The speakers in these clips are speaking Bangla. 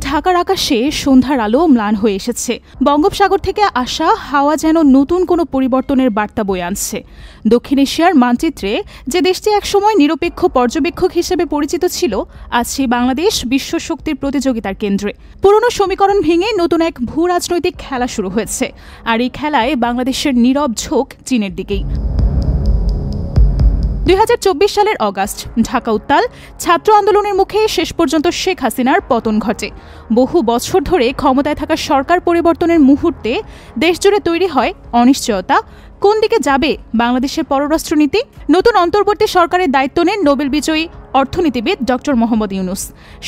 ঢাকার আকাশে সন্ধ্যার আলো ম্লান হয়ে এসেছে। বঙ্গোপসাগর থেকে আসা হাওয়া যেন নতুন কোনো পরিবর্তনের বার্তা বয়ে আনছে। দক্ষিণ এশিয়ার মানচিত্রে যে দেশটি একসময় নিরপেক্ষ পর্যবেক্ষক হিসেবে পরিচিত ছিল, আজ সেই বাংলাদেশ বিশ্ব শক্তির প্রতিযোগিতার কেন্দ্রে। পুরনো সমীকরণ ভেঙে নতুন এক ভূ রাজনৈতিক খেলা শুরু হয়েছে, আর এই খেলায় বাংলাদেশের নীরব ঝোঁক চীনের দিকেই। 2024 সালের অগাস্ট ঢাকা উত্তাল ছাত্র আন্দোলনের মুখে শেষ পর্যন্ত শেখ হাসিনার পতন ঘটে। বহু বছর ধরে ক্ষমতায় থাকা সরকার পরিবর্তনের মুহূর্তে দেশজুড়ে তৈরি হয় অনিশ্চয়তা। কোন দিকে যাবে বাংলাদেশের পররাষ্ট্রনীতি? নতুন অন্তর্বর্তী সরকারের দায়িত্ব নেন নোবেল বিজয়ী অর্থনীতিবিদ ডক্টর মোহাম্মদ ইউনূস।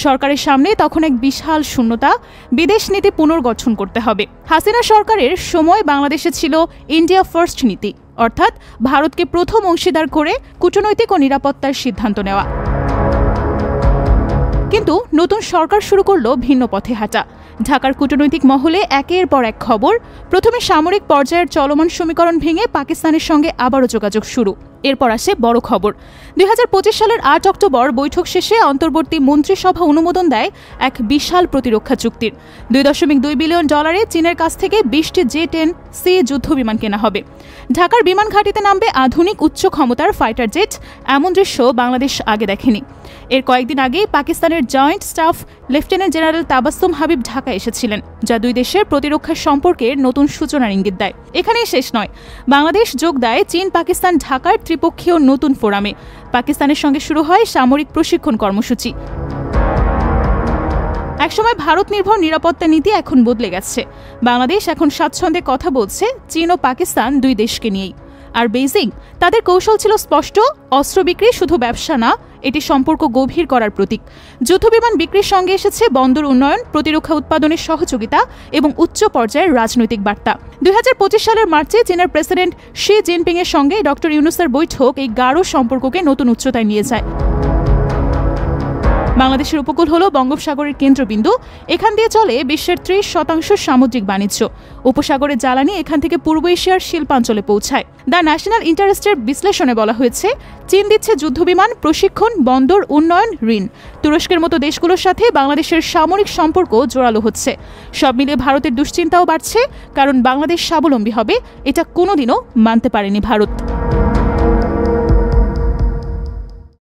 সরকারের সামনে তখন এক বিশাল শূন্যতা। বিদেশ নীতি পুনর্গঠন করতে হবে। হাসিনা সরকারের সময় বাংলাদেশে ছিল ইন্ডিয়া ফার্স্ট নীতি, অর্থাৎ ভারতকে প্রথম অংশীদার করে কূটনৈতিক ও নিরাপত্তার সিদ্ধান্ত নেওয়া। কিন্তু নতুন সরকার শুরু করল ভিন্ন পথে হাঁটা। ঢাকার কূটনৈতিক মহলে একের পর এক খবর। প্রথমে সামরিক পর্যায়ের চলমান সমীকরণ ভেঙে পাকিস্তানের সঙ্গে আবারও যোগাযোগ শুরু। এরপর আসে বড় খবর। 2025 সালের 8 অক্টোবর বৈঠক শেষে অন্তর্বর্তী মন্ত্রিসভা অনুমোদন দেয় এক বিশাল প্রতিরক্ষা চুক্তির। $2.2 বিলিয়ন চীনের কাছ থেকে 20টি J-10C যুদ্ধবিমান কেনা হবে। ঢাকার বিমান ঘাঁটিতে নামবে আধুনিক উচ্চ ক্ষমতার ফাইটার জেট। এমন দৃশ্য বাংলাদেশ আগে দেখেনি। এর কয়েকদিন আগেই পাকিস্তানের joint staff lieutenant general Tabassum Habib Dhaka এসেছিলেন, যা দুই দেশের প্রতিরক্ষা সম্পর্কের নতুন সূচনার ইঙ্গিত দেয়। এখানেই শেষ নয়, বাংলাদেশ যোগ দেয় চীন পাকিস্তান ঢাকার ত্রিপক্ষীয় নতুন ফোরামে। পাকিস্তানের সঙ্গে শুরু হয় সামরিক প্রশিক্ষণ কর্মসূচি। একসময় ভারত নির্ভর নিরাপত্তা নীতি এখন বদলে গেছে। বাংলাদেশ এখন স্বাচ্ছন্দ্যে কথা বলছে চীন ও পাকিস্তান দুই দেশকে নিয়েই। আর বেইজিং, তাদের কৌশল ছিল স্পষ্ট, অস্ত্র বিক্রি শুধু ব্যবসা না, এটি সম্পর্ক গভীর করার প্রতীক। যুদ্ধবিমান বিক্রির সঙ্গে এসেছে বন্দর উন্নয়ন, প্রতিরক্ষা উৎপাদনের সহযোগিতা এবং উচ্চ পর্যায়ের রাজনৈতিক বার্তা। 2025 সালের মার্চে চীনের প্রেসিডেন্ট শি জিনপিং এর সঙ্গে ডক্টর ইউনূসের বৈঠক এই গাঢ় সম্পর্ককে নতুন উচ্চতায় নিয়ে যায়। বাংলাদেশের উপকূল হল বঙ্গোপসাগরের কেন্দ্রবিন্দু। এখান দিয়ে চলে বিশ্বের 30% সামুদ্রিক বাণিজ্য। উপসাগরের জ্বালানি এখান থেকে পূর্ব এশিয়ার শিল্পাঞ্চলে পৌঁছায়। দ্য ন্যাশনাল ইন্টারেস্টের বিশ্লেষণে বলা হয়েছে, চীন দিচ্ছে যুদ্ধবিমান, প্রশিক্ষণ, বন্দর উন্নয়ন, ঋণ। তুরস্কের মতো দেশগুলোর সাথে বাংলাদেশের সামরিক সম্পর্ক জোরালো হচ্ছে। সব মিলে ভারতের দুশ্চিন্তাও বাড়ছে, কারণ বাংলাদেশ স্বাবলম্বী হবে এটা কোনোদিনও মানতে পারেনি ভারত।